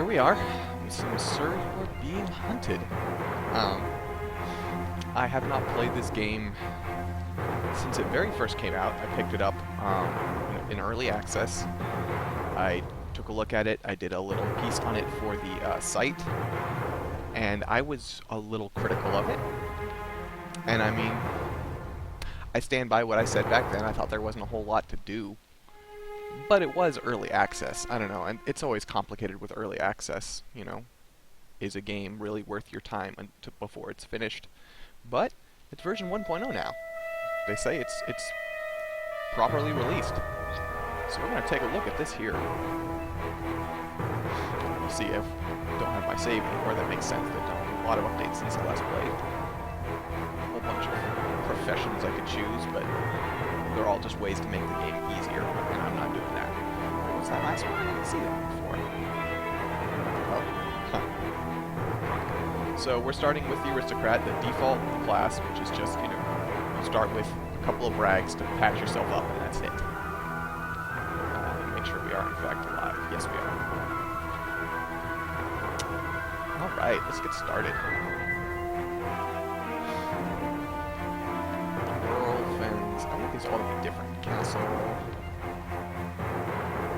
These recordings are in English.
we are. Sir, you are being hunted. Um, I have not played this game since it very first came out. I picked it up in early access. I took a look at it. I did a little piece on it for the site, and I was a little critical of it. And I mean, I stand by what I said back then. I thought there wasn't a whole lot to do. But it was early access. I don't know, and it's always complicated with early access, you know. Is a game really worth your time before it's finished? But it's version 1.0 now. They say it's properly released. So we're going to take a look at this here. You see, I don't have my save anymore. That makes sense. They've done a lot of updates since I last played. A whole bunch of professions I could choose, but they're all just ways to make the game easier, and I'm not doing that. What was that last one? I didn't see that before. Oh, huh. So we're starting with the aristocrat, the default class, which is just, you start with a couple of rags to patch yourself up, and that's it. Make sure we are in fact alive. Yes, we are. Alright, let's get started. I want these all to be different. Castle.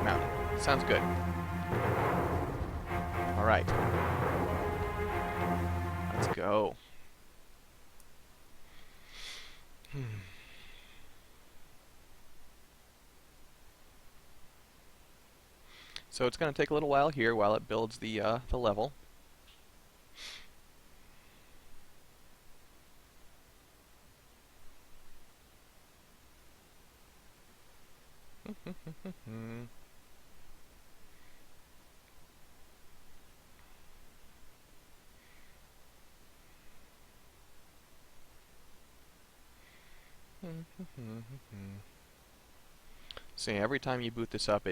Mountain. Sounds good. Alright. Let's go. So it's going to take a little while here while it builds the level. See, every time you boot this up,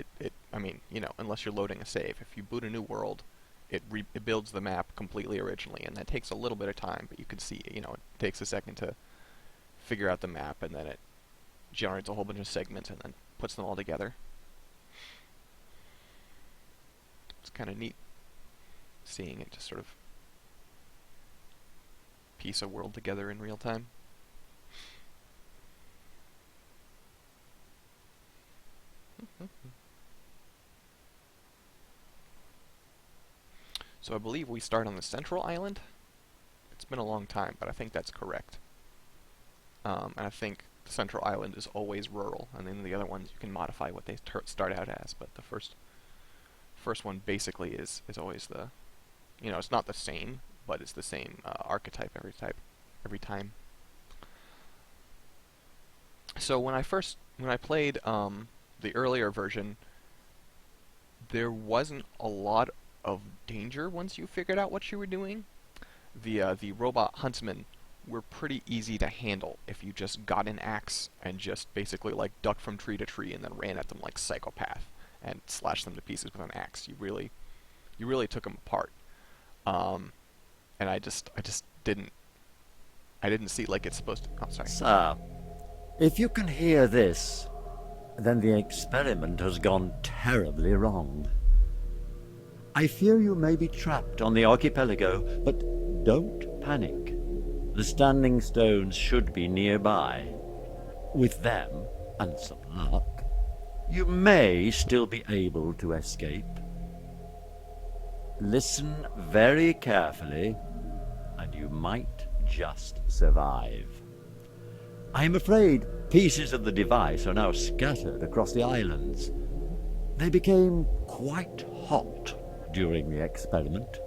I mean, unless you're loading a save, if you boot a new world, it builds the map completely originally, and that takes a little bit of time, but you can see, it takes a second to figure out the map, and then it generates a whole bunch of segments and then puts them all together. It's kind of neat seeing it just sort of piece a world together in real time. So I believe we start on the central island. It's been a long time, but I think that's correct. And I think the central island is always rural, and then the other ones you can modify what they start out as. But the first one basically is always the, it's not the same, but it's the same archetype every time. So when I played the earlier version, there wasn't a lot of danger once you figured out what you were doing. The robot huntsmen were pretty easy to handle if you just got an axe and just basically like ducked from tree to tree and then ran at them like psychopath and slashed them to pieces with an axe. You really took them apart. And I just didn't see like it's supposed to. Oh, sorry. Sir, if you can hear this, then the experiment has gone terribly wrong. I fear you may be trapped on the archipelago, but don't panic. The standing stones should be nearby. With them, and some luck, you may still be able to escape. Listen very carefully, and you might just survive. I am afraid pieces of the device are now scattered across the islands. They became quite hot during the experiment,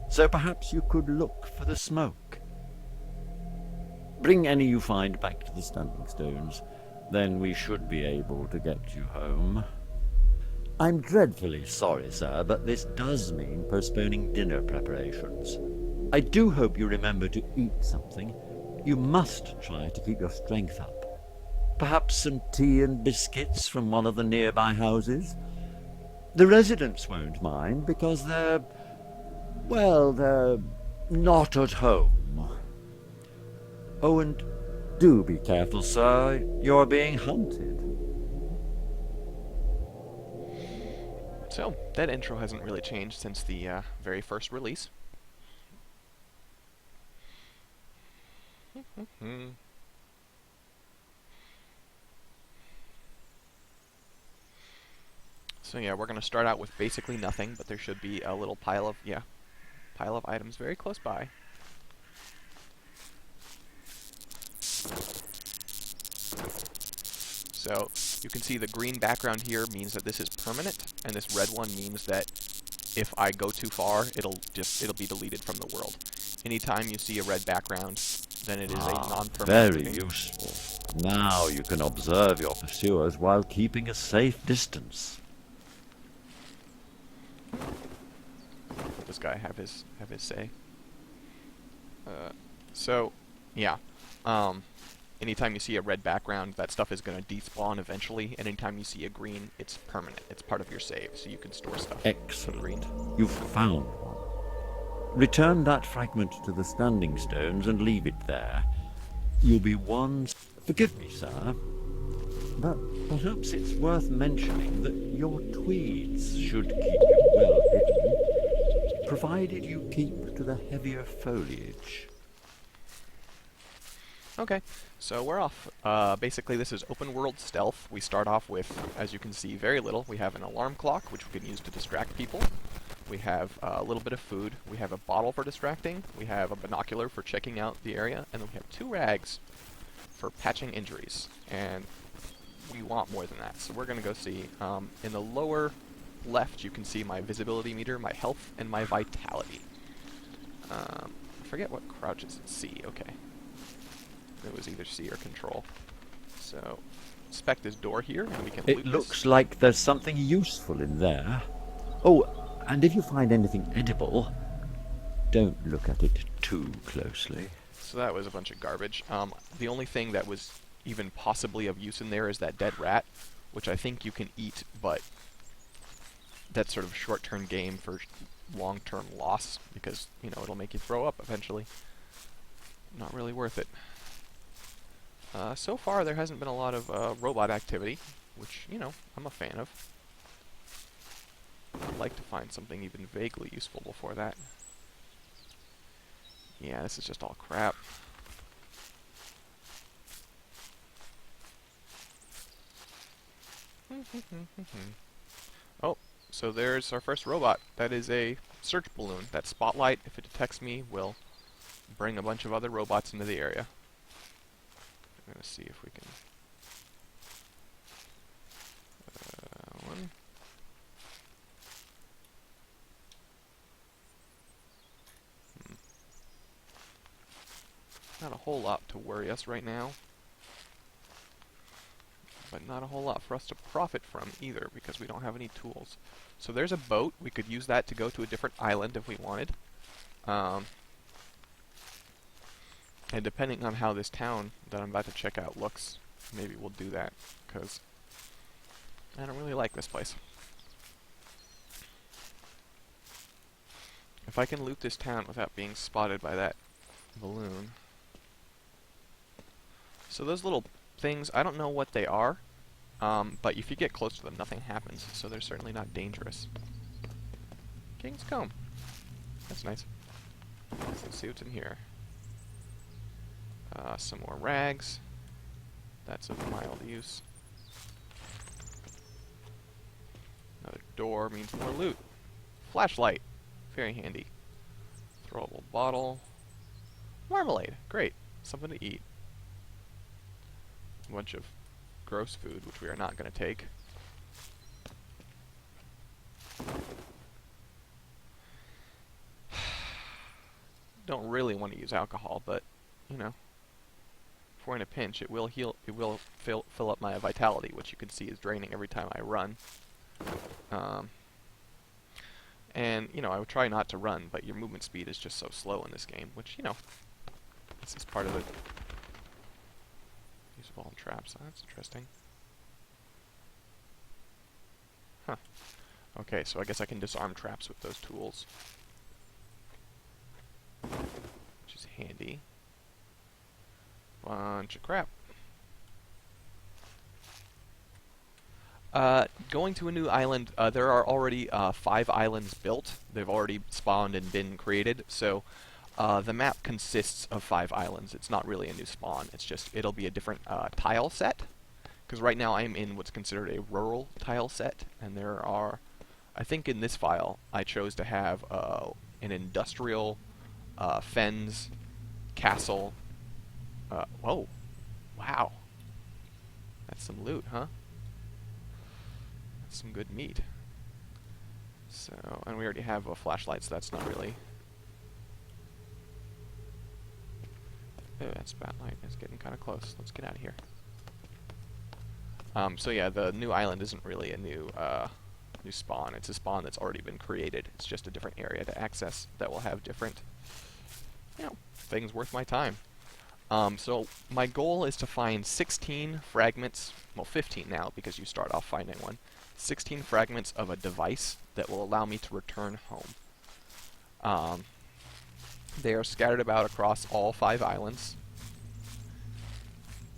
so perhaps you could look for the smoke. Bring any you find back to the standing stones, then we should be able to get you home. I'm dreadfully sorry, sir, but this does mean postponing dinner preparations. I do hope you remember to eat something. You must try to keep your strength up. Perhaps some tea and biscuits from one of the nearby houses? The residents won't mind because they're not at home. Oh, and do be careful, sir. You're being hunted. So, that intro hasn't really changed since the very first release. So yeah, we're going to start out with basically nothing, but there should be a little pile of items very close by. So you can see the green background here means that this is permanent, and this red one means that if I go too far, it'll be deleted from the world. Anytime you see a red background, then it is a non-permanent very thing. useful. Now you can observe your pursuers while keeping a safe distance. Let this guy have his say. So, yeah. Anytime you see a red background, that stuff is going to despawn eventually, and anytime you see a green, it's permanent. It's part of your save, so you can store stuff. Excellent. Green. You've found one. Return that fragment to the standing stones and leave it there. You'll be one... Forgive me, sir, but perhaps it's worth mentioning that your tweeds should keep you well hidden, provided you keep to the heavier foliage. Okay, so we're off. Basically, this is open world stealth. We start off with, as you can see, very little. We have an alarm clock, which we can use to distract people. We have a little bit of food. We have a bottle for distracting. We have a binocular for checking out the area. And then we have 2 rags for patching injuries. And we want more than that. So we're going to go see. In the lower left, you can see my visibility meter, my health, and my vitality. I forget what crouches at C. Okay. It was either C or control. So, inspect this door here, and we can loot It this. looks like there's something useful in there. Oh, and if you find anything edible, don't look at it too closely. So that was a bunch of garbage. The only thing that was even possibly of use in there is that dead rat, which I think you can eat, but that's sort of a short-term game for long-term loss, because, you know, it'll make you throw up eventually. Not really worth it. So far, there hasn't been a lot of robot activity, which, you know, I'm a fan of. I'd like to find something even vaguely useful before that. Yeah, this is just all crap. Oh, so there's our first robot. That is a search balloon. That spotlight, if it detects me, will bring a bunch of other robots into the area. I'm gonna see if we can... one. Not a whole lot to worry us right now. But not a whole lot for us to profit from either, because we don't have any tools. So there's a boat. We could use that to go to a different island if we wanted. And depending on how this town that I'm about to check out looks, maybe we'll do that, because I don't really like this place. If I can loot this town without being spotted by that balloon. So those little things, I don't know what they are, but if you get close to them, nothing happens, so they're certainly not dangerous. King's Comb. That's nice. Let's see what's in here. Some more rags. That's of mild use. Another door means more loot. Flashlight. Very handy. Throwable bottle. Marmalade. Great. Something to eat. A bunch of gross food, which we are not going to take. Don't really want to use alcohol, but, you know, if we're in a pinch, it will heal. It will fill up my vitality, which you can see is draining every time I run. And you know, I would try not to run, but your movement speed is just so slow in this game, which, you know, this is part of it. Use ball and traps. Oh, that's interesting. Huh. Okay, so I guess I can disarm traps with those tools, which is handy. Bunch of crap. Going to a new island, there are already 5 islands built. They've already spawned and been created, so the map consists of 5 islands. It's not really a new spawn, it's just, it'll be a different tile set. Because right now I'm in what's considered a rural tile set, and there are, I think in this file, I chose to have an industrial, fens, castle, whoa, wow. That's some loot, huh? That's some good meat. So, and we already have a flashlight, so that's not really... Oh, that spotlight is getting kind of close. Let's get out of here. So yeah, the new island isn't really a new spawn. It's a spawn that's already been created. It's just a different area to access that will have different, you know, things worth my time. So my goal is to find 16 fragments, well 15 now because you start off finding one, 16 fragments of a device that will allow me to return home. They are scattered about across all 5 islands,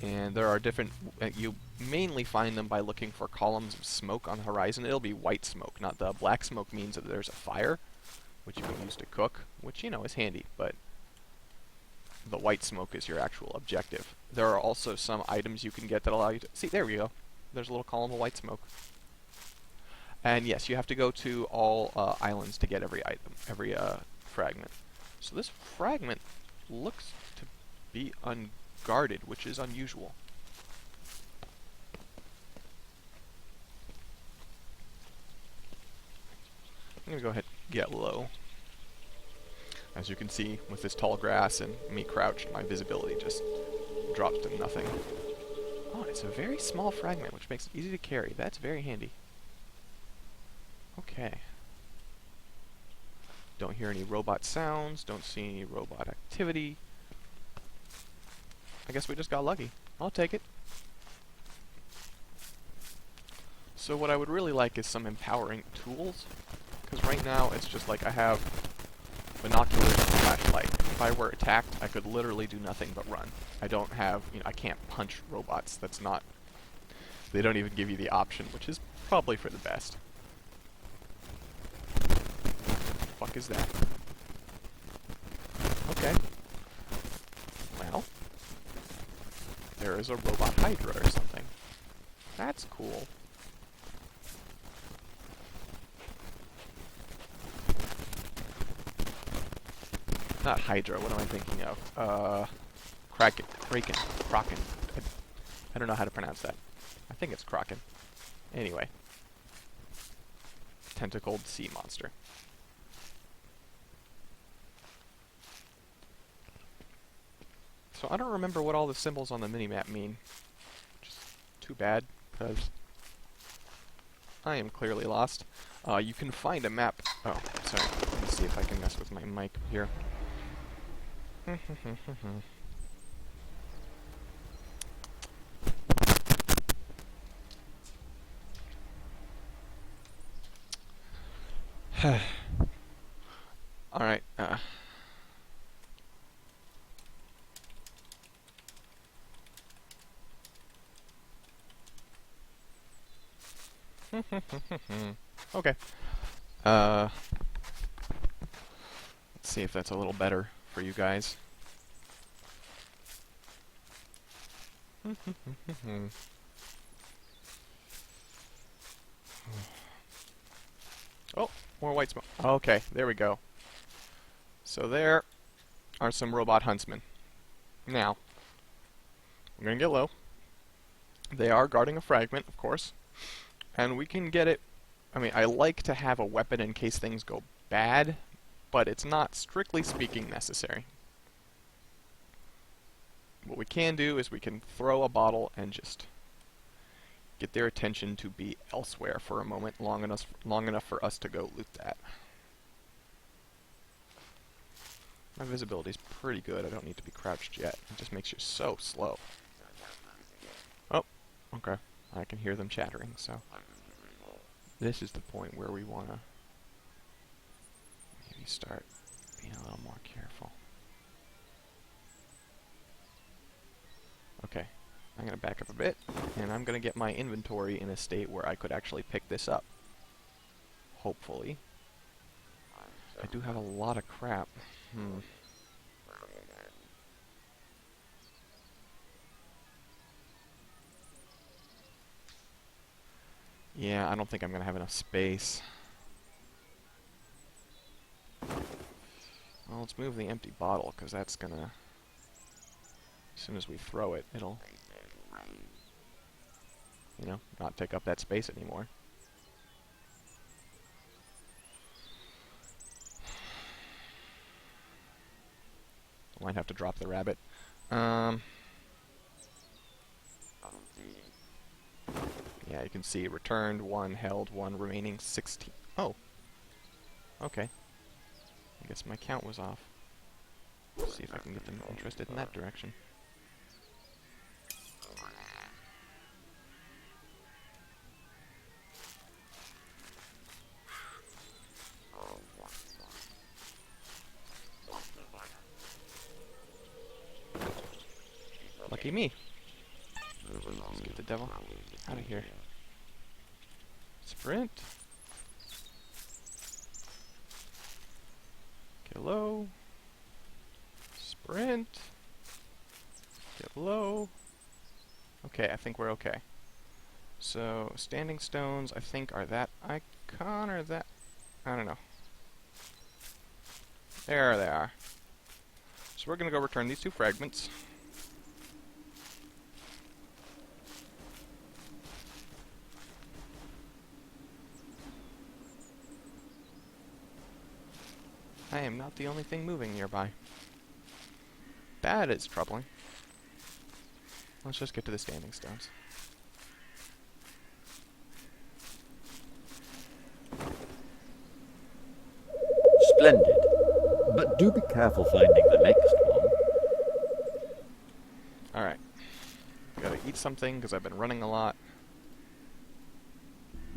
and there are different, you mainly find them by looking for columns of smoke on the horizon. It'll be white smoke, not the black smoke means that there's a fire, which you can use to cook, which, you know, is handy, but the white smoke is your actual objective. There are also some items you can get that allow you to... See, there we go. There's a little column of white smoke. And yes, you have to go to all islands to get every item, every fragment. So this fragment looks to be unguarded, which is unusual. I'm going to go ahead and get low. As you can see, with this tall grass and me crouched, my visibility just drops to nothing. Oh, it's a very small fragment, which makes it easy to carry. That's very handy. Okay. Don't hear any robot sounds, don't see any robot activity. I guess we just got lucky. I'll take it. So what I would really like is some empowering tools. Because right now it's just like I have binoculars and a flashlight. If I were attacked, I could literally do nothing but run. I don't have, you know, I can't punch robots. That's not, they don't even give you the option, which is probably for the best. What the fuck is that? Okay. Well, there is a robot Hydra or something. That's cool. Not Hydra, what am I thinking of? Kraken. I don't know how to pronounce that. I think it's Kraken. Anyway. Tentacled sea monster. So I don't remember what all the symbols on the minimap mean. Which is too bad, because I am clearly lost. You can find a map... Oh, sorry. Let me see if I can mess with my mic here. Alright, okay. Let's see if that's a little better for you guys. Oh, more white smoke. Okay, there we go. So there are some robot huntsmen. Now, I'm going to get low. They are guarding a fragment, of course. And we can get it... I mean, I like to have a weapon in case things go bad, but it's not, strictly speaking, necessary. What we can do is we can throw a bottle and just get their attention to be elsewhere for a moment, long enough for us to go loot that. My visibility's pretty good. I don't need to be crouched yet. It just makes you so slow. Oh, okay. I can hear them chattering, so this is the point where we want to maybe start being a little more careful. Okay. I'm going to back up a bit, and I'm going to get my inventory in a state where I could actually pick this up. Hopefully. I do have a lot of crap. Yeah, I don't think I'm going to have enough space. Well, let's move the empty bottle, because that's going to... As soon as we throw it, it'll... You know, not take up that space anymore. I might have to drop the rabbit. Yeah, you can see returned, 1 held, 1 remaining, 16. Oh. Okay. I guess my count was off. Let's see if I can get them interested in that direction. Lucky me. Let's get the devil out of here. Sprint. Get low. Sprint. Get low. Okay, I think we're okay. So, standing stones, I think, are that icon or that... I don't know. There they are. So we're going to go return these 2 fragments. I am not the only thing moving nearby. That is troubling. Let's just get to the standing stones. Splendid. But do be careful finding the next one. Alright. Gotta eat something, because I've been running a lot.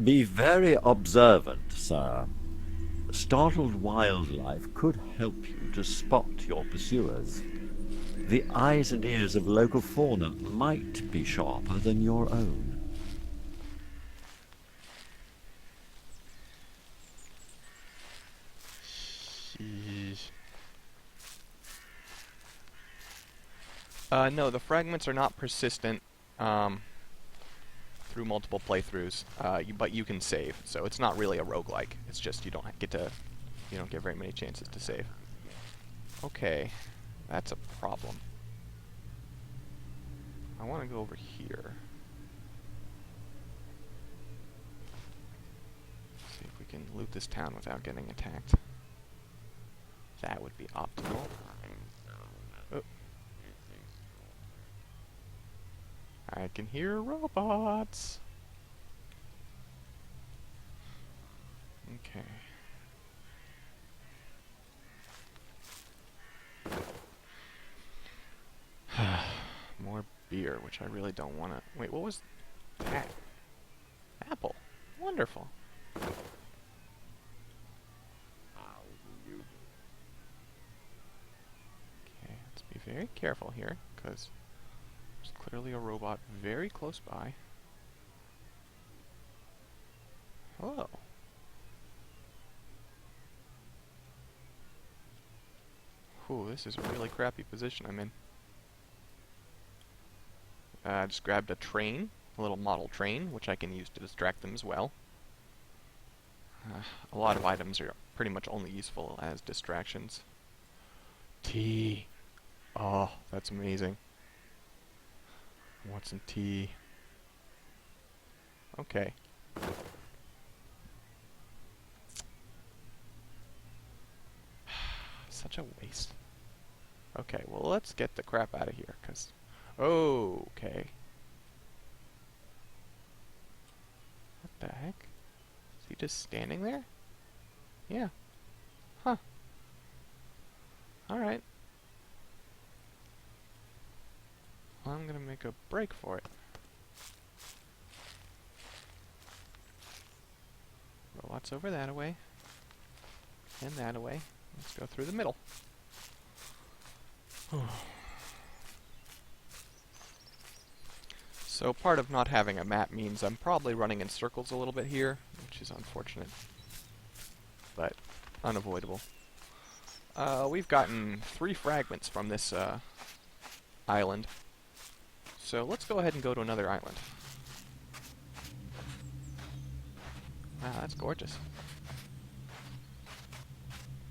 Be very observant, sir. Startled wildlife could help you to spot your pursuers. The eyes and ears of local fauna might be sharper than your own. No, the fragments are not persistent through multiple playthroughs, but you can save, so it's not really a roguelike. It's just you don't get very many chances to save. Okay, that's a problem. I want to go over here. See if we can loot this town without getting attacked. That would be optimal. Oh. I can hear robots. Okay. More beer, which I really don't want to... Wait, what was that? Apple. Wonderful. Okay, let's be very careful here, because there's clearly a robot very close by. Hello. Ooh, this is a really crappy position I'm in. I just grabbed a train, a little model train, which I can use to distract them as well. A lot of items are pretty much only useful as distractions. Tea. Oh, that's amazing. I want some tea. Okay. Such a waste. Okay, well, let's get the crap out of here, because... Okay. What the heck? Is he just standing there? Yeah. Huh. Alright. Well, I'm gonna make a break for it. Robots over that way. And that away. Let's go through the middle. So part of not having a map means I'm probably running in circles a little bit here, which is unfortunate, but unavoidable. We've gotten 3 fragments from this island, so let's go ahead and go to another island. Wow, that's gorgeous.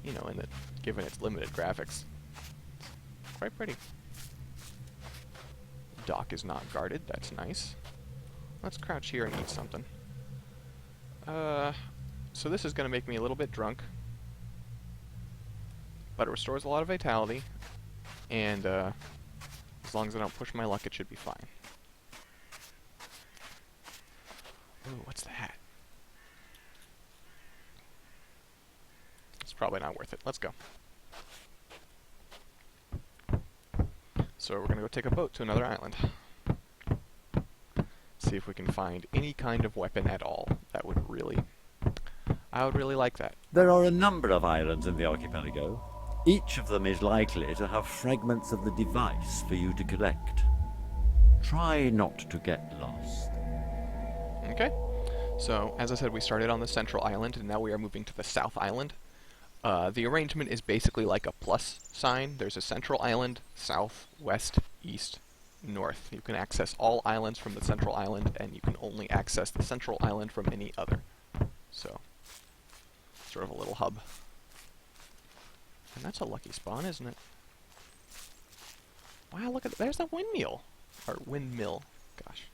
You know, given its limited graphics, it's quite pretty. Dock is not guarded, that's nice. Let's crouch here and eat something. So this is going to make me a little bit drunk, but it restores a lot of vitality, and as long as I don't push my luck, it should be fine. Ooh, what's that? It's probably not worth it. Let's go. So we're going to go take a boat to another island. See if we can find any kind of weapon at all. That would really... I would really like that. There are a number of islands in the archipelago. Each of them is likely to have fragments of the device for you to collect. Try not to get lost. Okay. So, as I said, we started on the central island, and now we are moving to the south island. The arrangement is basically like a plus sign. There's a central island, south, west, east, north. You can access all islands from the central island, and you can only access the central island from any other. So, sort of a little hub. And that's a lucky spawn, isn't it? Wow, look at there's the windmill. Or windmill, gosh.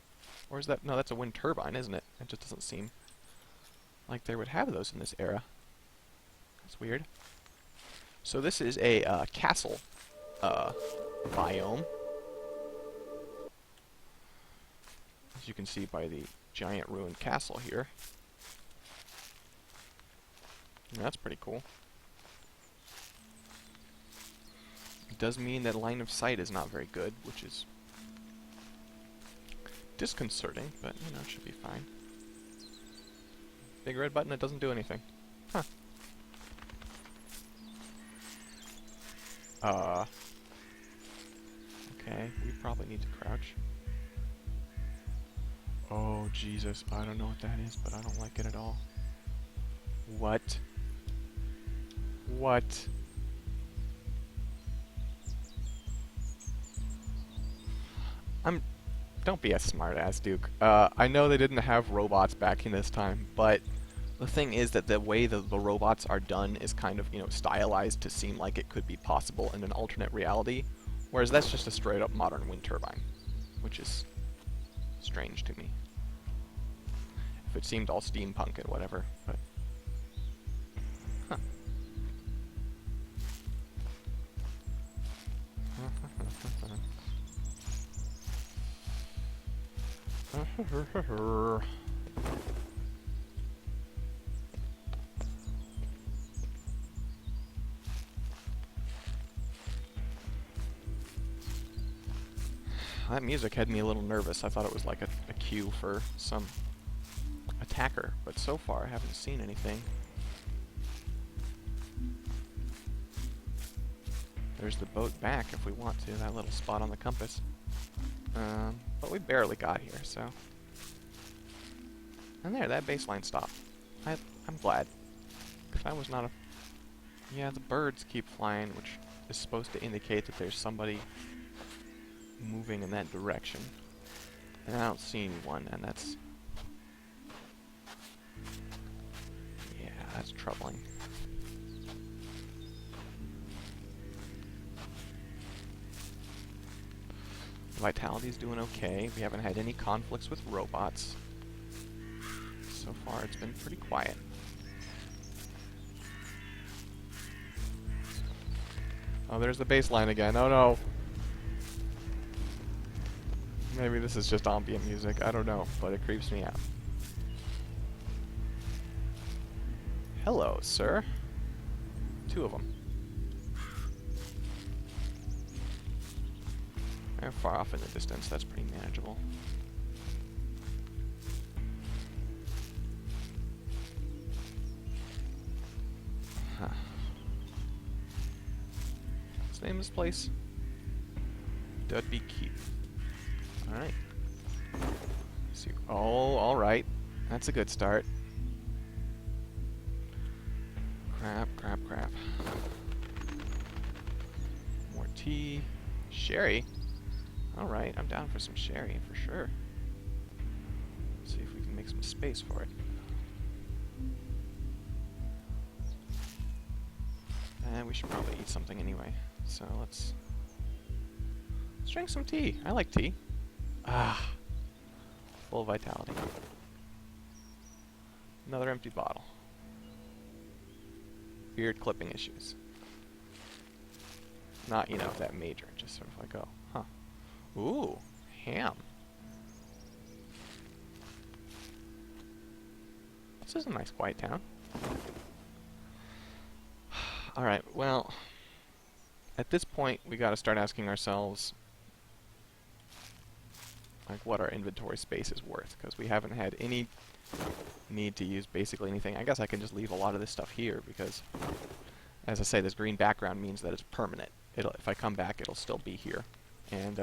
Or is that, no, that's a wind turbine, isn't it? It just doesn't seem like they would have those in this era. That's weird. So this is a castle biome. As you can see by the giant ruined castle here. And that's pretty cool. It does mean that line of sight is not very good, which is disconcerting, but you know, it should be fine. Big red button that doesn't do anything. Huh. Okay, we probably need to crouch. Oh, Jesus, I don't know what that is, but I don't like it at all. What? What? Don't be a smartass, Duke. I know they didn't have robots back in this time, but the thing is that the way the robots are done is kind of, you know, stylized to seem like it could be possible in an alternate reality, whereas that's just a straight-up modern wind turbine, which is strange to me. If it seemed all steampunk and whatever, but... Huh. That music had me a little nervous. I thought it was like a cue for some attacker, but so far I haven't seen anything. There's the boat back if we want to, that little spot on the compass. But we barely got here, so... And there, that baseline stopped. I'm glad. Because I was not a... Yeah, the birds keep flying, which is supposed to indicate that there's somebody moving in that direction. And I don't see anyone, and that's... Yeah, that's troubling. Vitality's doing okay. We haven't had any conflicts with robots. So far, it's been pretty quiet. Oh, there's the baseline again. Oh no! Maybe this is just ambient music. I don't know, but it creeps me out. Hello, sir. 2 of them. They're far off in the distance. That's pretty manageable. Huh. What's the name of this place? Dudby Keep. Alright. See. Oh, all right. That's a good start. Crap, crap, crap. More tea. Sherry. All right, I'm down for some sherry for sure. Let's see if we can make some space for it. And we should probably eat something anyway. So let's drink some tea. I like tea. Ah, full vitality. Another empty bottle. Beard clipping issues. Not, you know, that major. Just sort of like, oh, huh. Ooh, ham. This is a nice quiet town. Alright, well, at this point, we gotta start asking ourselves, like, what our inventory space is worth, because we haven't had any need to use basically anything. I guess I can just leave a lot of this stuff here, because, as I say, this green background means that it's permanent. If I come back, it'll still be here. And,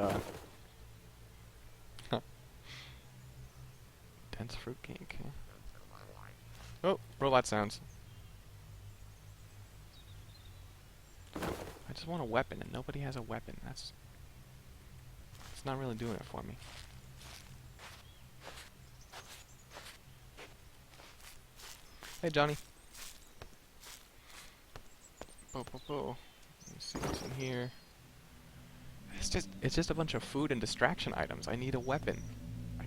dense fruitcake. Oh, robot sounds. I just want a weapon, and nobody has a weapon. It's not really doing it for me. Hey, Johnny. Let me see what's in here. It's just a bunch of food and distraction items. I need a weapon. I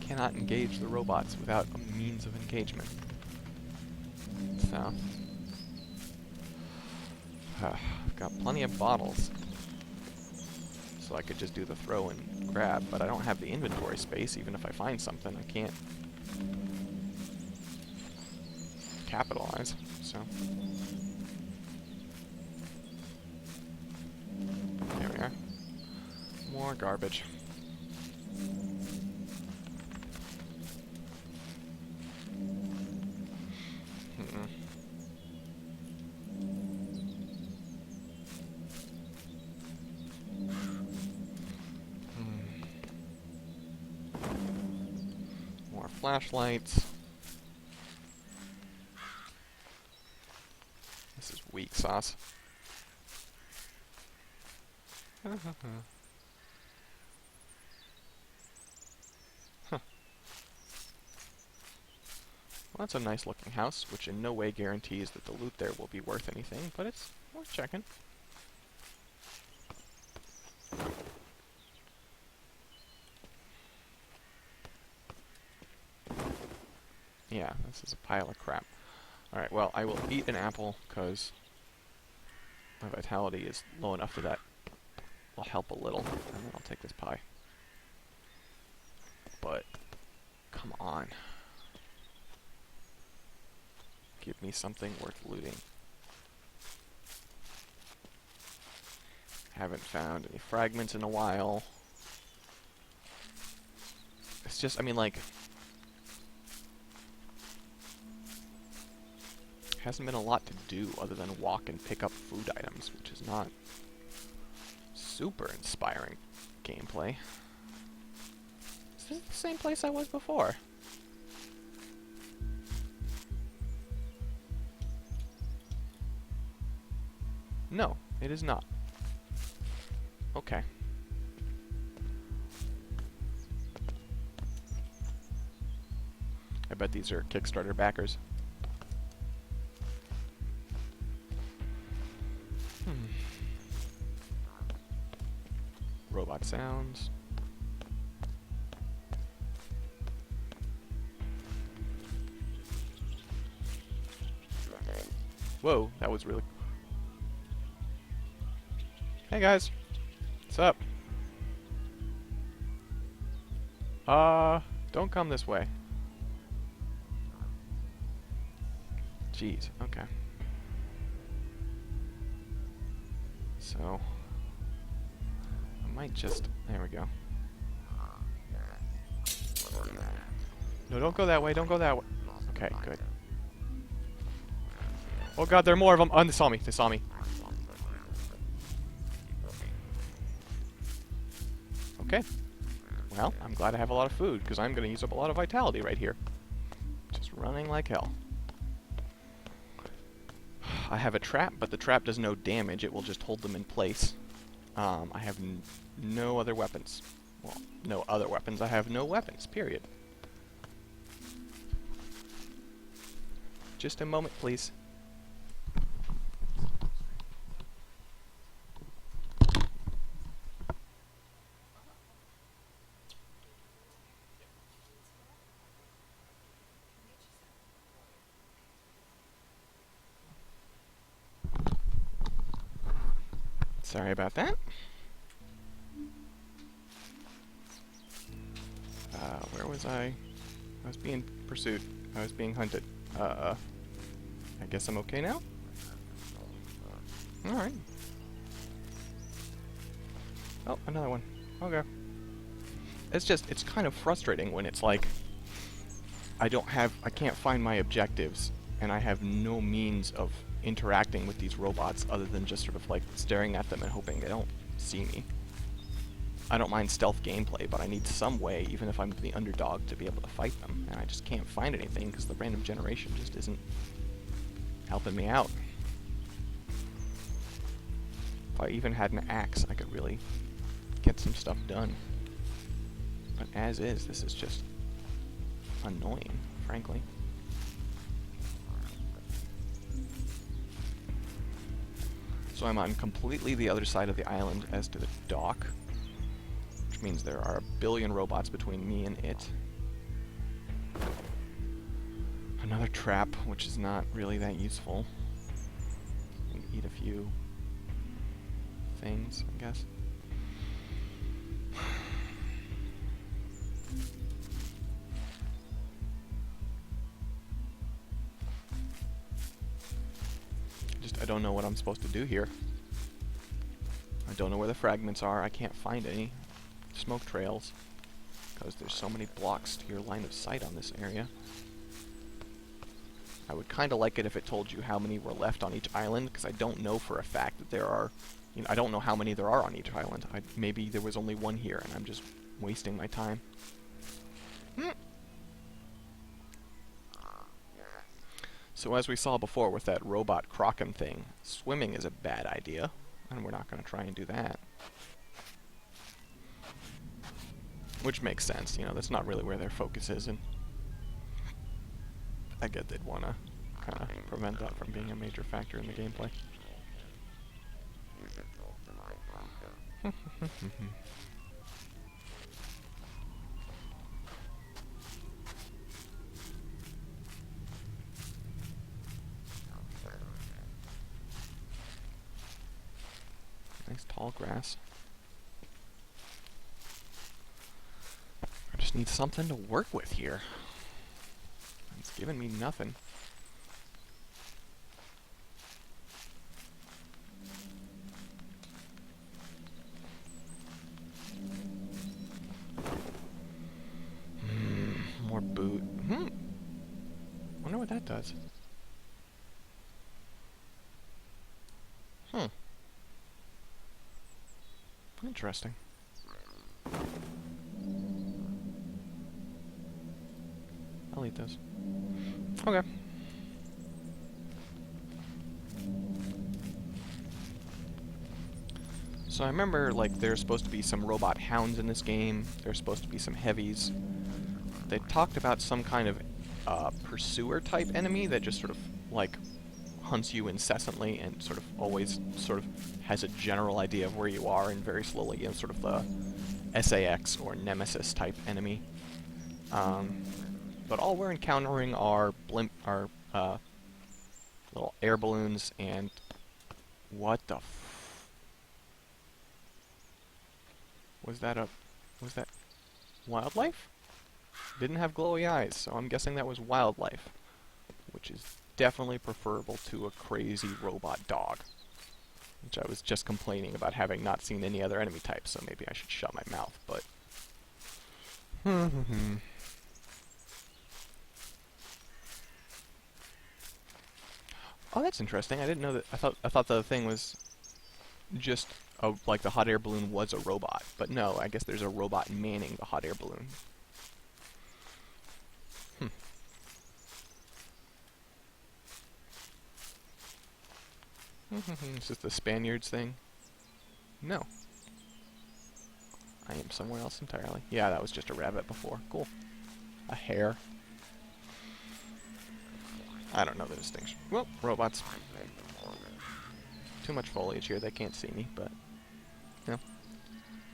cannot engage the robots without a means of engagement. So, I've got plenty of bottles, so I could just do the throw and grab, but I don't have the inventory space. Even if I find something, I can't capitalize, so. There we are. More garbage. More flashlights. This is weak sauce. Huh. Well, that's a nice looking house, which in no way guarantees that the loot there will be worth anything, but it's worth checking. Yeah, this is a pile of crap. Alright, well, I will eat an apple, because my vitality is low enough that will help a little, and then I'll take this pie. But, come on. Give me something worth looting. Haven't found any fragments in a while. It's just, I mean, like, hasn't been a lot to do other than walk and pick up food items, which is not super inspiring gameplay. Is this the same place I was before? No, it is not. Okay. I bet these are Kickstarter backers. Robot sounds. Whoa, that was really... Hey guys, what's up? Don't come this way. Jeez, okay. So, I might just, there we go. No, don't go that way, don't go that way. Okay, good. Oh god, there are more of them. Oh, they saw me, they saw me. Okay. Well, I'm glad I have a lot of food, because I'm going to use up a lot of vitality right here. Just running like hell. I have a trap, but the trap does no damage. It will just hold them in place. I have no other weapons. Well, no other weapons. I have no weapons, period. Just a moment, please. Sorry about that. Where was I? I was being pursued. I was being hunted. I guess I'm okay now? Alright. Oh, another one. Okay. It's kind of frustrating when it's like, I can't find my objectives, and I have no means of interacting with these robots other than just sort of like staring at them and hoping they don't see me. I don't mind stealth gameplay, but I need some way, even if I'm the underdog, to be able to fight them, and I just can't find anything because the random generation just isn't helping me out. If I even had an axe, I could really get some stuff done. But as is, this is just annoying, frankly. So I'm on completely the other side of the island as to the dock, which means there are a billion robots between me and it. Another trap, which is not really that useful. I can eat a few things, I guess. I don't know what I'm supposed to do here. I don't know where the fragments are. I can't find any smoke trails because there's so many blocks to your line of sight on this area. I would kind of like it if it told you how many were left on each island, because I don't know for a fact that there are, I don't know how many there are on each island. Maybe there was only one here and I'm just wasting my time. So as we saw before with that robot Kraken thing, swimming is a bad idea, and we're not going to try and do that. Which makes sense, that's not really where their focus is, and I get they'd want to kind of prevent that from being a major factor in the gameplay. Nice tall grass. I just need something to work with here. It's giving me nothing. More boot. Wonder what that does. Interesting. I'll eat those. Okay. So I remember, there's supposed to be some robot hounds in this game. There's supposed to be some heavies. They talked about some kind of pursuer type enemy that just sort of, hunts you incessantly and sort of always has a general idea of where you are and very slowly, sort of the SAX or Nemesis type enemy. But all we're encountering are little air balloons and what the was that wildlife? Didn't have glowy eyes, so I'm guessing that was wildlife, which is definitely preferable to a crazy robot dog, which I was just complaining about having not seen any other enemy types, so maybe I should shut my mouth, but oh, that's interesting. I didn't know that. I thought the thing was just like the hot air balloon was a robot. But no, I guess there's a robot manning the hot air balloon. Is this the Spaniards thing? No. I am somewhere else entirely. Yeah, that was just a rabbit before. Cool. A hare. I don't know the distinction. Well, robots. Too much foliage here. They can't see me, but, you know,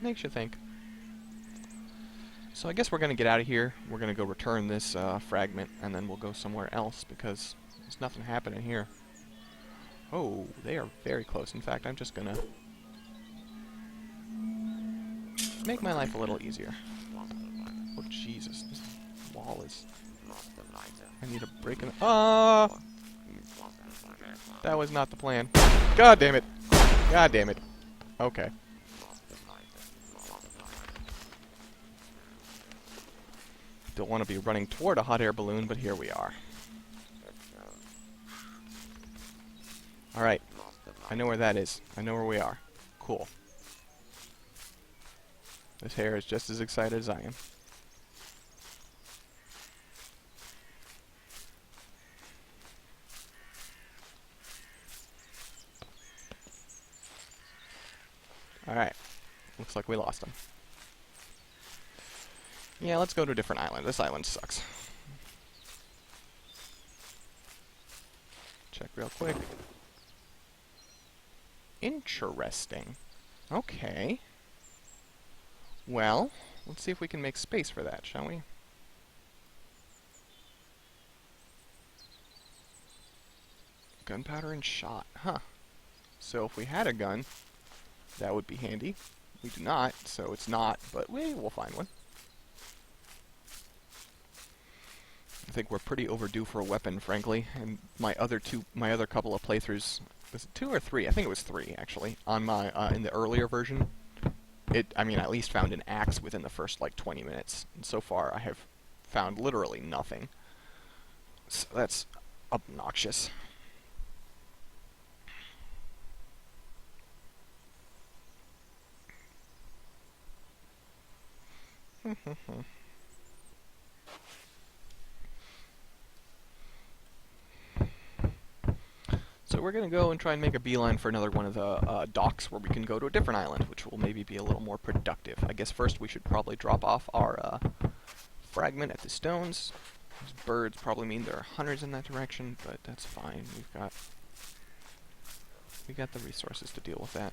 makes you think. So I guess we're going to get out of here. We're going to go return this fragment, and then we'll go somewhere else, because there's nothing happening here. Oh, they are very close. In fact, I'm just going to make my life a little easier. Oh, Jesus. This wall is... I need a break in the... Ah! That was not the plan. God damn it. God damn it. Okay. Don't want to be running toward a hot air balloon, but here we are. Alright. I know where that is. I know where we are. Cool. This hare is just as excited as I am. Alright. Looks like we lost him. Yeah, let's go to a different island. This island sucks. Check real quick. Interesting. Okay. Well, let's see if we can make space for that, shall we? Gunpowder and shot. Huh. So if we had a gun, that would be handy. We do not, so it's not, but we will find one. I think we're pretty overdue for a weapon, frankly. And my other couple of playthroughs, was it 2 or 3? I think it was 3 actually. On my in the earlier version, I mean, I at least found an axe within the first like 20 minutes. And so far, I have found literally nothing. So that's obnoxious. So we're going to go and try and make a beeline for another one of the docks where we can go to a different island, which will maybe be a little more productive. I guess first we should probably drop off our fragment at the stones. These birds probably mean there are hunters in that direction, but that's fine. We got the resources to deal with that.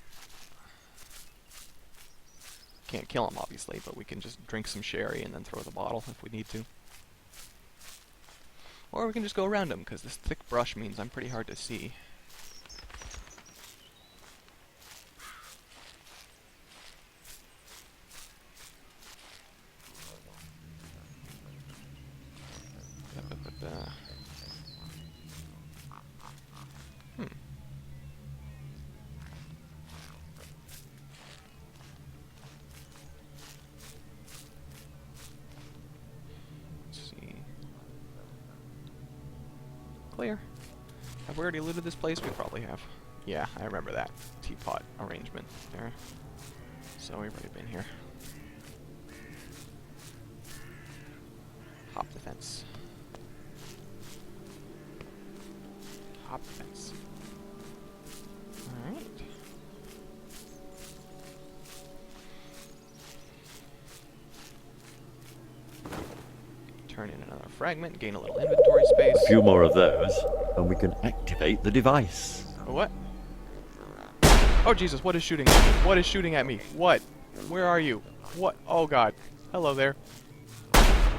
Can't kill them, obviously, but we can just drink some sherry and then throw the bottle if we need to. Or we can just go around them, because this thick brush means I'm pretty hard to see. Clear. Have we already looted this place? We probably have. Yeah, I remember that teapot arrangement there. So we've already been here. Hop the fence. Hop the fence. Alright. Turn in another fragment, gain a little inventory space. A few more of those, and we can activate the device. What? Oh Jesus, what is shooting at me? What is shooting at me? What? Where are you? What? Oh God. Hello there.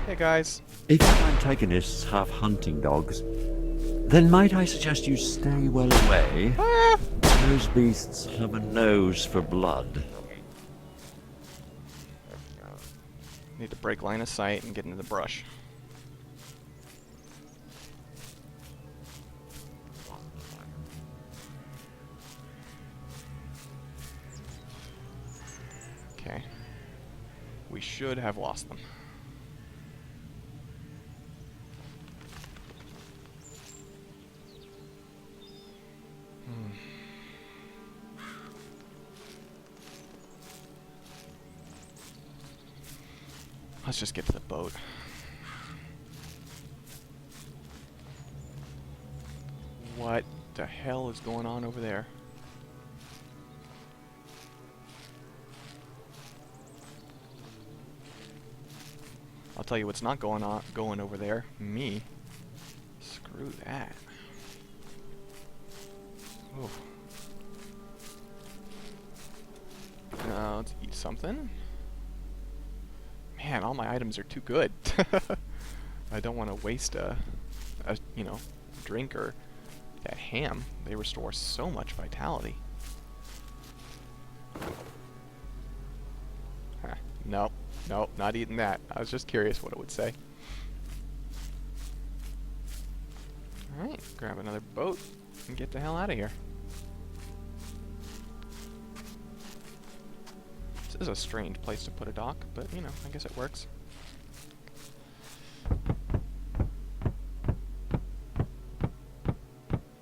Hey guys. If your antagonists have hunting dogs, then might I suggest you stay well away? Ah! Those beasts have a nose for blood. Need to break line of sight and get into the brush. Okay. We should have lost them. Let's just get to the boat. What the hell is going on over there? I'll tell you what's not going over there. Me. Screw that. Oh. Let's eat something. Man, all my items are too good. I don't want to waste a drink or that ham. They restore so much vitality. Huh. Nope, nope, not eating that. I was just curious what it would say. Alright, grab another boat and get the hell out of here. This is a strange place to put a dock, but you know, I guess it works.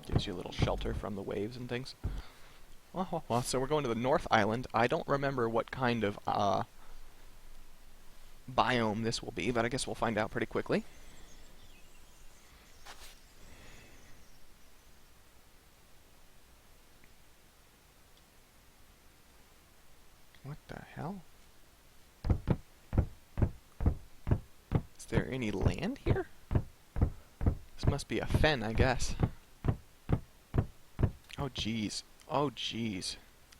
Gives you a little shelter from the waves and things. Well, so we're going to the North Island. I don't remember what kind of biome this will be, but I guess we'll find out pretty quickly. What the hell? Is there any land here? This must be a fen, I guess. Oh, jeez. Oh, jeez.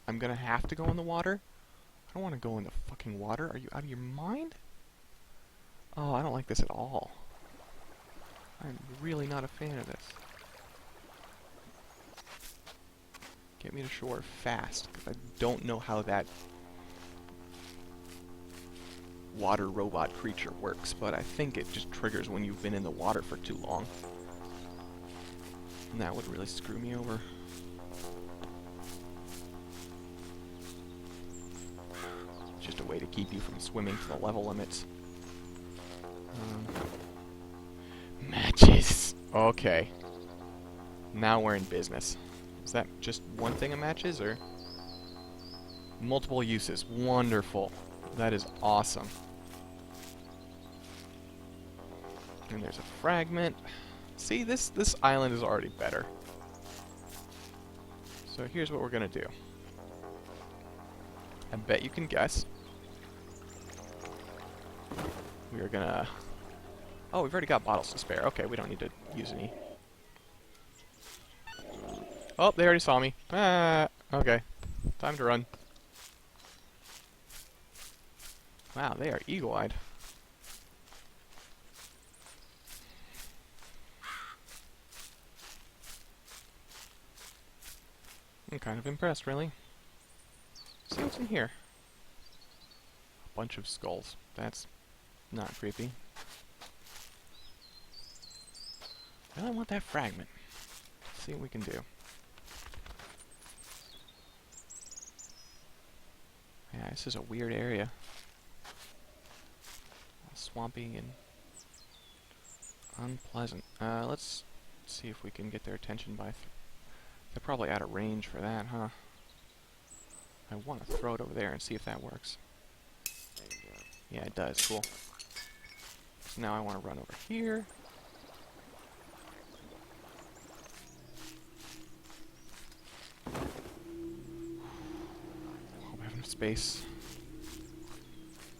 I'm gonna have to go in the water? I don't want to go in the fucking water. Are you out of your mind? Oh, I don't like this at all. I'm really not a fan of this. Get me to shore fast, because I don't know how that water robot creature works, but I think it just triggers when you've been in the water for too long. And that would really screw me over. Just a way to keep you from swimming to the level limits. Matches! Okay. Now we're in business. Is that just one thing of matches, or? Multiple uses. Wonderful. That is awesome. And there's a fragment. See, this island is already better. So here's what we're gonna do. I bet you can guess. We are gonna... Oh, we've already got bottles to spare. Okay, we don't need to use any. Oh, they already saw me. Ah, okay. Time to run. Wow, they are eagle-eyed. I'm kind of impressed, really. See what's in here. A bunch of skulls. That's not creepy. I really want that fragment. Let's see what we can do. Yeah, this is a weird area. Swampy and unpleasant. Let's see if we can get their attention by... They're probably out of range for that, huh? I want to throw it over there and see if that works. Yeah, it does. Cool. So now I want to run over here. Hope I have enough space.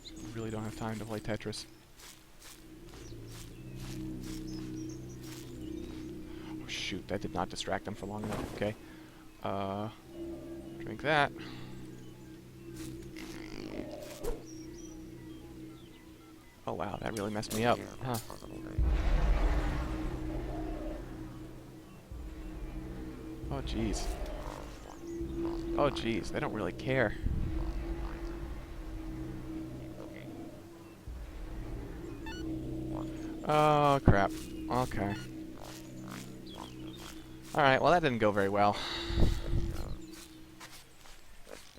I really don't have time to play Tetris. Oh shoot, that did not distract them for long enough. Okay. Drink that. Oh wow, that really messed me up. Huh. Oh jeez. Oh jeez, they don't really care. Oh crap. Okay. Alright, well that didn't go very well.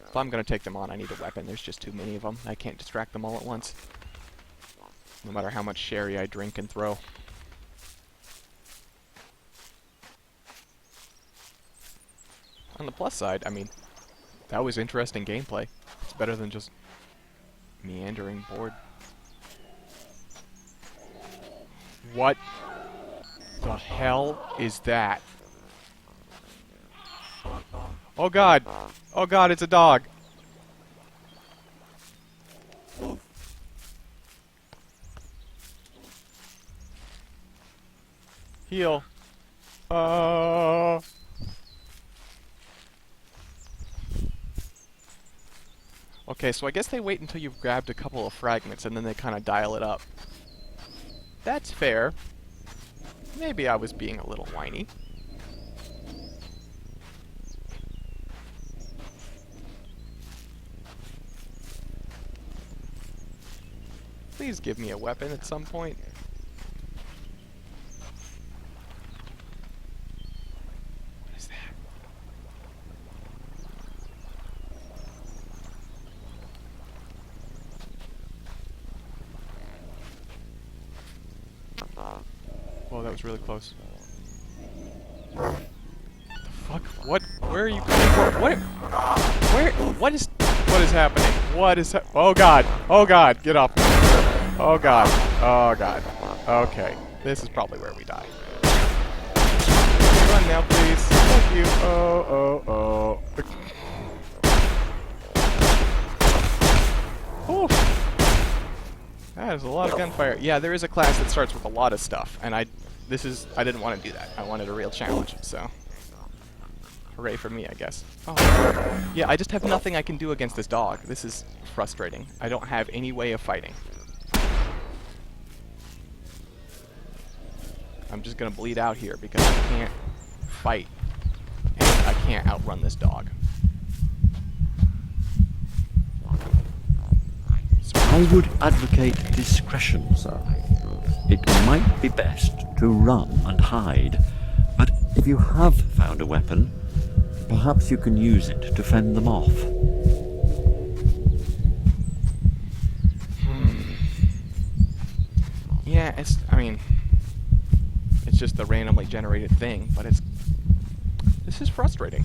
If I'm gonna take them on, I need a weapon. There's just too many of them. I can't distract them all at once. No matter how much sherry I drink and throw. On the plus side, I mean, that was interesting gameplay. It's better than just meandering board. What the hell is that? Oh god! Oh god, it's a dog! Heal. Okay, so I guess they wait until you've grabbed a couple of fragments and then they kind of dial it up. That's fair. Maybe I was being a little whiny. Please give me a weapon at some point. What is that? Whoa, that was really close. What the fuck? What? Where are you coming from? What? Where? What is happening? What is oh god! Oh god! Get off me! Oh god! Oh god! Okay, this is probably where we die. Run now, please. Thank you. Oh. Whew. That is a lot of gunfire. Yeah, there is a class that starts with a lot of stuff, and I didn't want to do that. I wanted a real challenge, so hooray for me, I guess. Oh. Yeah, I just have nothing I can do against this dog. This is frustrating. I don't have any way of fighting. I'm just gonna bleed out here because I can't fight, and I can't outrun this dog. I would advocate discretion, sir. It might be best to run and hide, but if you have found a weapon, perhaps you can use it to fend them off. Yeah, it's just the randomly generated thing, but this is frustrating.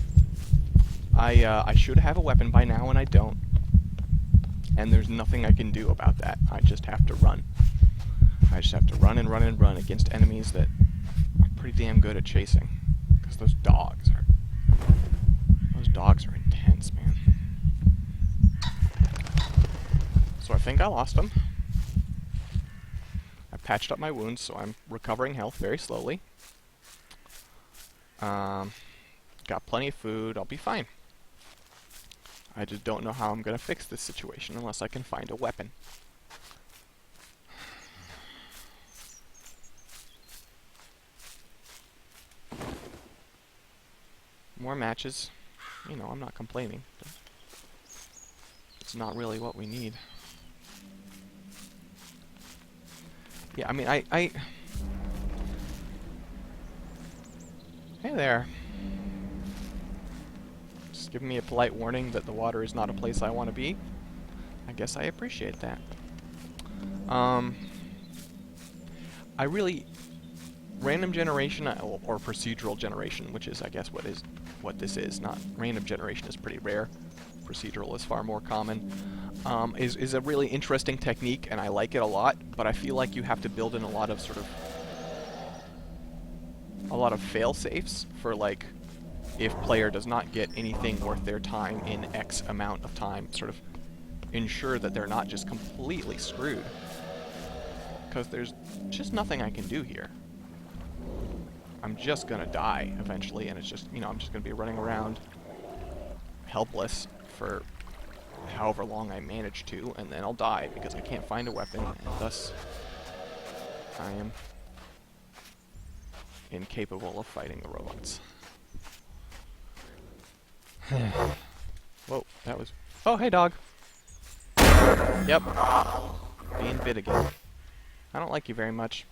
I should have a weapon by now, and I don't. And there's nothing I can do about that. I just have to run. I just have to run and run and run against enemies that are pretty damn good at chasing. Because those dogs are intense, man. So I think I lost them. I patched up my wounds, so I'm recovering health very slowly. Got plenty of food. I'll be fine. I just don't know how I'm going to fix this situation unless I can find a weapon. More matches. You know, I'm not complaining. But it's not really what we need. Yeah, I mean, I... Hey there. Just giving me a polite warning that the water is not a place I want to be. I guess I appreciate that. I really... Random generation, or procedural generation, which is, I guess, what this is. Not random generation is pretty rare. Procedural is far more common. Is a really interesting technique, and I like it a lot. But I feel like you have to build in a lot of fail safes for, like, if player does not get anything worth their time in X amount of time, sort of ensure that they're not just completely screwed. Because there's just nothing I can do here. I'm just gonna die eventually, and it's just, you know, I'm just gonna be running around helpless for however long I manage to, and then I'll die because I can't find a weapon, and thus I am incapable of fighting the robots. Whoa, that was... Oh, hey, dog. Yep. Being bit again. I don't like you very much.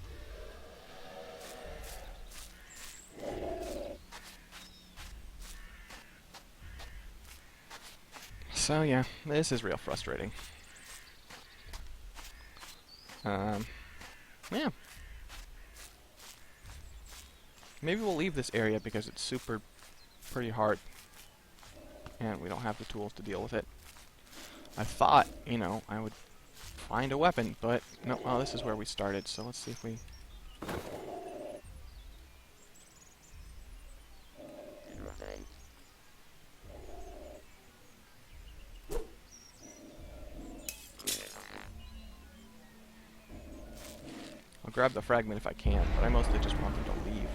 So, yeah, this is real frustrating. Yeah. Maybe we'll leave this area because it's pretty hard. And we don't have the tools to deal with it. I thought, you know, I would find a weapon, but no, well, this is where we started, so let's see if we... grab the fragment if I can, but I mostly just want them to leave.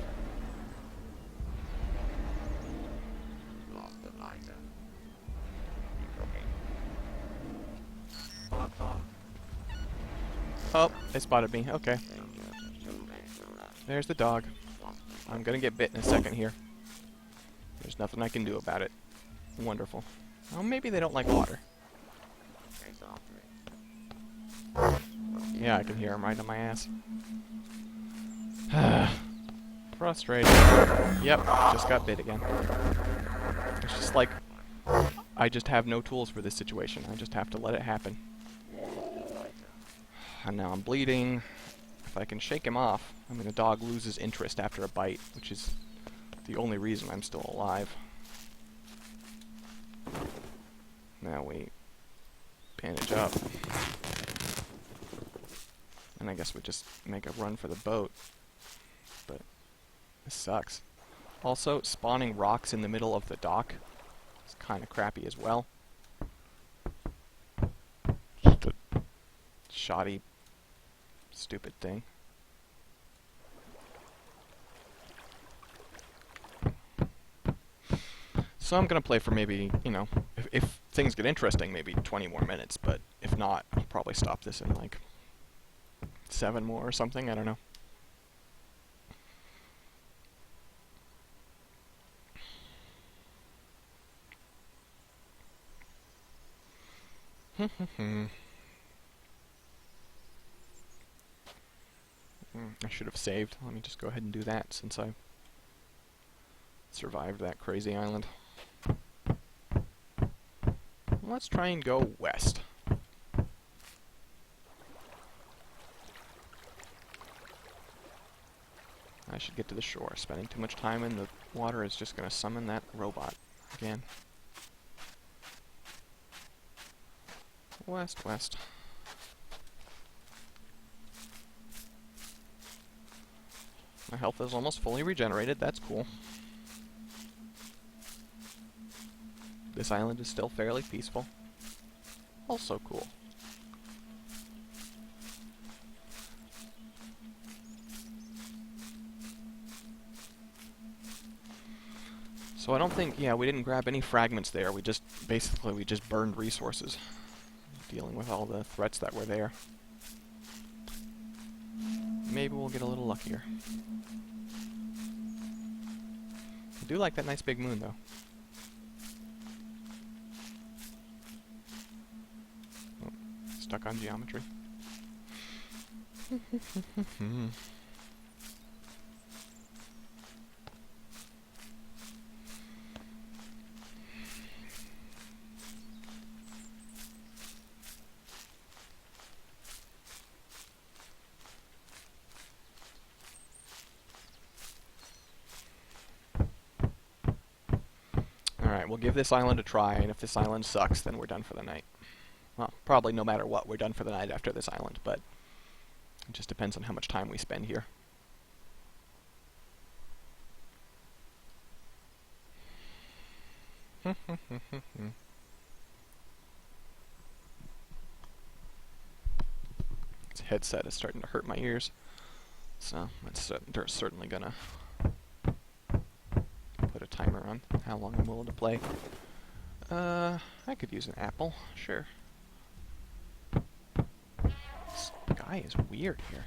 Oh, they spotted me. Okay. There's the dog. I'm gonna get bit in a second here. There's nothing I can do about it. Wonderful. Oh, maybe they don't like water. Yeah, I can hear him right on my ass. Frustrating. Yep, just got bit again. It's just like, I just have no tools for this situation. I just have to let it happen. And now I'm bleeding. If I can shake him off, I mean, the dog loses interest after a bite, which is the only reason I'm still alive. Now we bandage up. And I guess we just make a run for the boat. But this sucks. Also, spawning rocks in the middle of the dock is kind of crappy as well. Just a shoddy, stupid thing. So I'm gonna play for maybe, you know, if things get interesting, maybe 20 more minutes, but if not, I'll probably stop this in like 7 more or something, I don't know. I should have saved. Let me just go ahead and do that since I survived that crazy island. Let's try and go west. I should get to the shore. Spending too much time in the water is just going to summon that robot again. West, west. My health is almost fully regenerated. That's cool. This island is still fairly peaceful. Also cool. So I don't think, yeah, we didn't grab any fragments there. We just, basically, we just burned resources. Dealing with all the threats that were there. Maybe we'll get a little luckier. I do like that nice big moon, though. Oh, stuck on geometry. Alright, we'll give this island a try, and if this island sucks, then we're done for the night. Well, probably no matter what, we're done for the night after this island, but it just depends on how much time we spend here. This headset is starting to hurt my ears, so that's certainly gonna put a timer on how long I'm willing to play. I could use an apple, sure. This guy is weird here.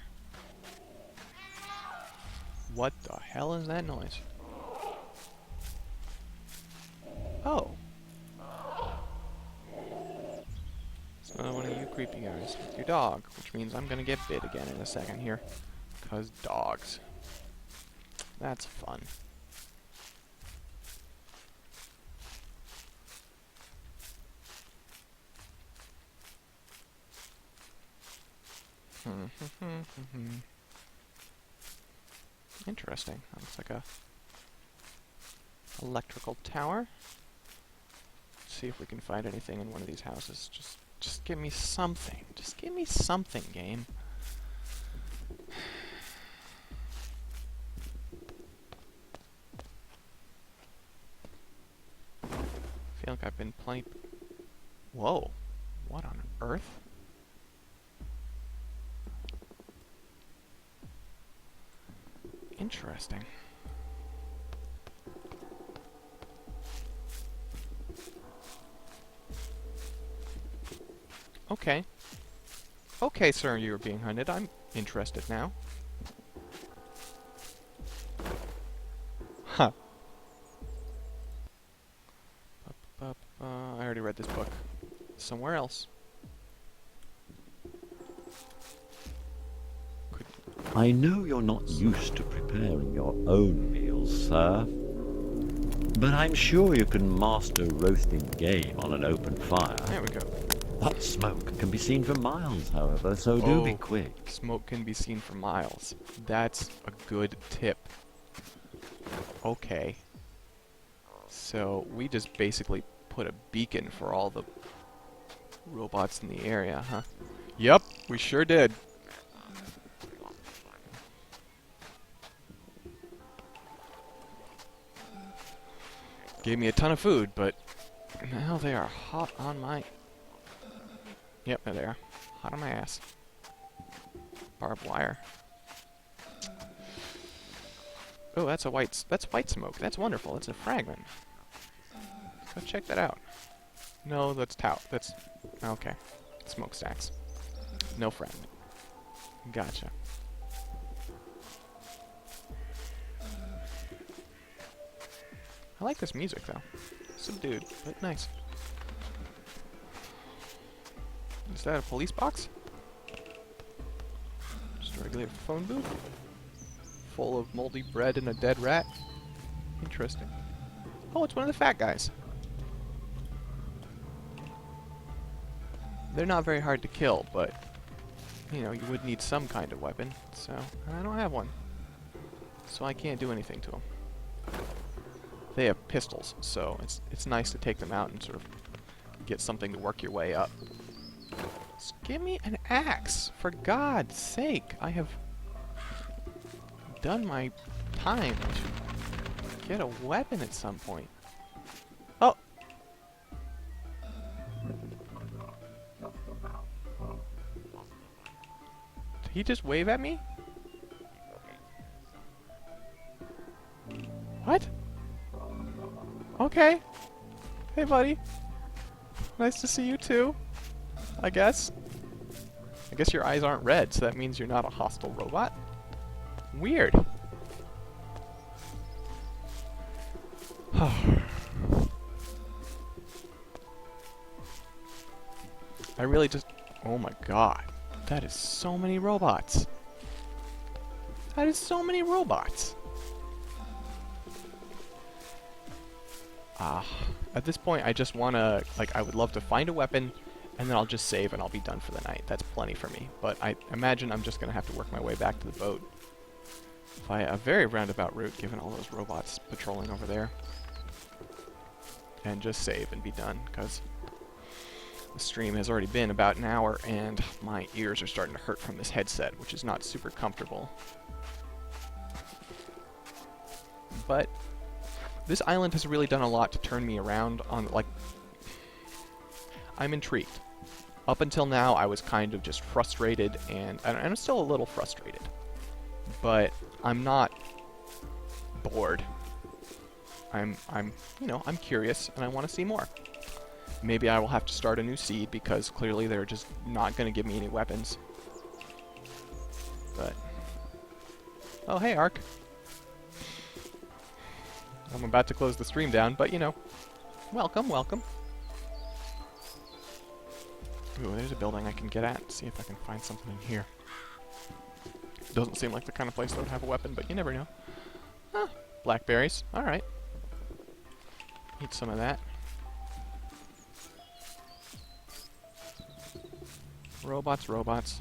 What the hell is that noise? Oh. It's another one of you creepy guys with your dog, which means I'm gonna get bit again in a second here. 'Cause dogs. That's fun. Interesting. That looks like a electrical tower. Let's see if we can find anything in one of these houses. Just give me something. Just give me something, game. I feel like I've been playing. Whoa. What on earth? Interesting. Okay. Okay, sir, you are being hunted. I'm interested now. Huh. I already read this book. Somewhere else. I know you're not used to preparing your own meals, sir, but I'm sure you can master roasting game on an open fire. There we go. That smoke can be seen for miles, however, so do be Oh, quick. smoke can be seen for miles. That's a good tip. Okay. So, we just basically put a beacon for all the robots in the area, huh? Yep, we sure did. Gave me a ton of food, but now they are hot on my... Yep, there they are. Hot on my ass. Barbed wire. Oh, that's white smoke. That's wonderful. That's a fragment. Go check that out. No, that's that's okay. Smokestacks. No friend. Gotcha. I like this music though. Subdued, but nice. Is that a police box? Just a regular phone booth? Full of moldy bread and a dead rat? Interesting. Oh, it's one of the fat guys. They're not very hard to kill, but, you know, you would need some kind of weapon, so I don't have one. So I can't do anything to them. They have pistols, so it's nice to take them out and sort of get something to work your way up. Just give me an axe, for God's sake. I have done my time. I should get a weapon at some point. Oh! Did he just wave at me? What? Okay. Hey, buddy. Nice to see you too, I guess. I guess your eyes aren't red, so that means you're not a hostile robot. Weird. I really just... Oh my god. That is so many robots. That is so many robots. At this point, I just want to... Like, I would love to find a weapon, and then I'll just save and I'll be done for the night. That's plenty for me. But I imagine I'm just going to have to work my way back to the boat via a very roundabout route, given all those robots patrolling over there. And just save and be done, because the stream has already been about an hour, and my ears are starting to hurt from this headset, which is not super comfortable. But this island has really done a lot to turn me around on, like... I'm intrigued. Up until now, I was kind of just frustrated, and I'm still a little frustrated. But I'm not bored. I'm curious, and I want to see more. Maybe I will have to start a new seed, because clearly they're just not going to give me any weapons. But... Oh, hey, Ark. I'm about to close the stream down, but, you know, welcome, welcome. Ooh, there's a building I can get at. See if I can find something in here. Doesn't seem like the kind of place that would have a weapon, but you never know. Ah, blackberries. Alright. Eat some of that. Robots, robots.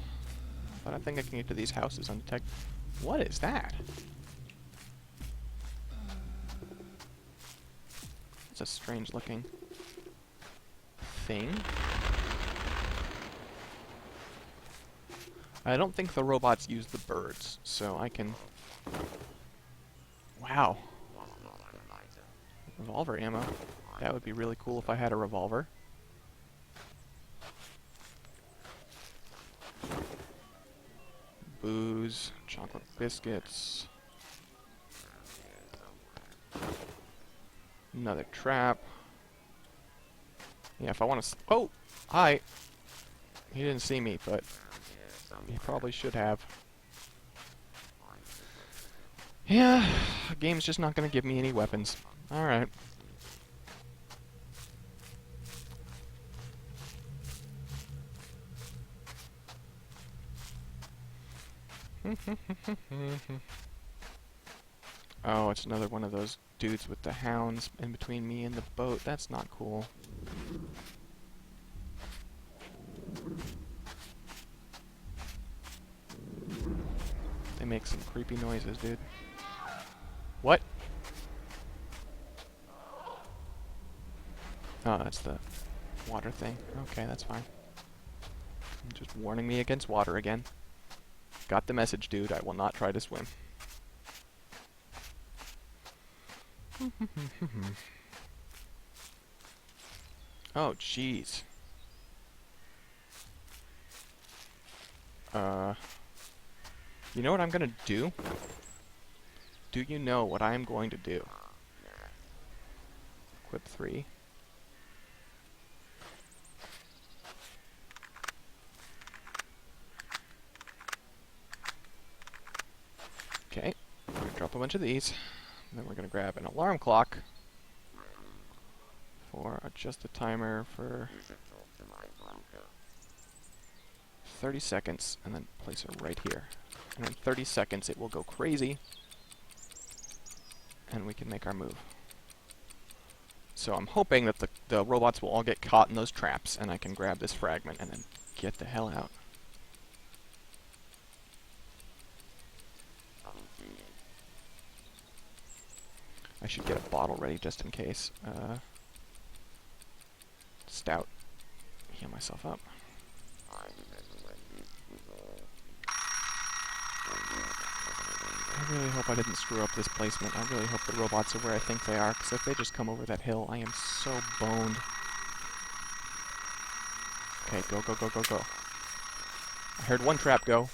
But I think I can get to these houses undetected. What is that? It's a strange looking thing. I don't think the robots use the birds, so I can... Wow. Revolver ammo. That would be really cool if I had a revolver. Booze, chocolate biscuits. Another trap. Yeah, if I want to... Oh! Hi! He didn't see me, but he probably should have. Yeah, the game's just not going to give me any weapons. Alright. Oh, it's another one of those dudes with the hounds in between me and the boat. That's not cool. They make some creepy noises, dude. What? Oh, that's the water thing. Okay, that's fine. Just warning me against water again. Got the message, dude. I will not try to swim. Oh, jeez. You know what I'm gonna do? Do you know what I'm going to do? Equip 3. Okay, we're gonna drop a bunch of these. And then we're gonna grab an alarm clock for adjust the timer for 30 seconds, and then place it right here. And in 30 seconds it will go crazy, and we can make our move. So I'm hoping that the robots will all get caught in those traps, and I can grab this fragment and then get the hell out. I should get a bottle ready just in case. Stout. Heal myself up. I really hope I didn't screw up this placement. I really hope the robots are where I think they are, because if they just come over that hill, I am so boned. Okay, go, go, go, go, go. I heard one trap go.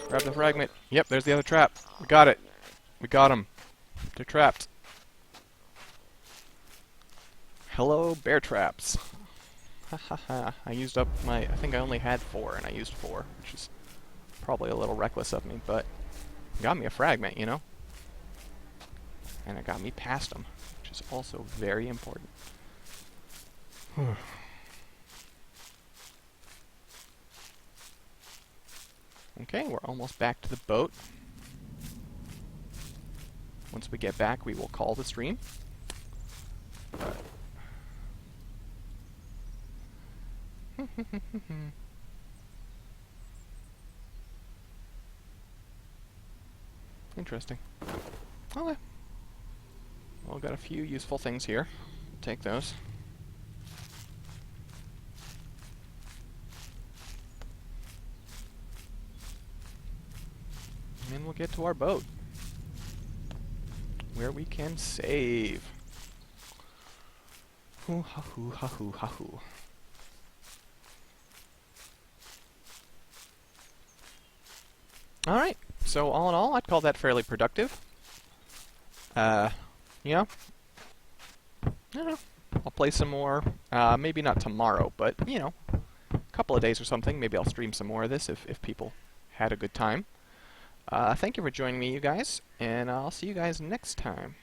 Grab the fragment. Yep, there's the other trap. We got it. We got them. They're trapped. Hello, bear traps. Ha ha ha. I used up my... I think I only had 4, and I used 4, which is probably a little reckless of me, but it got me a fragment, you know? And it got me past them, which is also very important. Okay, we're almost back to the boat. Once we get back, we will call the stream. Interesting. Okay. Well, we've got a few useful things here. Take those. And then we'll get to our boat, where we can save. Hoo ha hoo ha hoo ha hoo. Alright, so all in all, I'd call that fairly productive. You know, I don't know. I'll play some more, maybe not tomorrow, but, you know, a couple of days or something. Maybe I'll stream some more of this if people had a good time. Thank you for joining me, you guys, and I'll see you guys next time.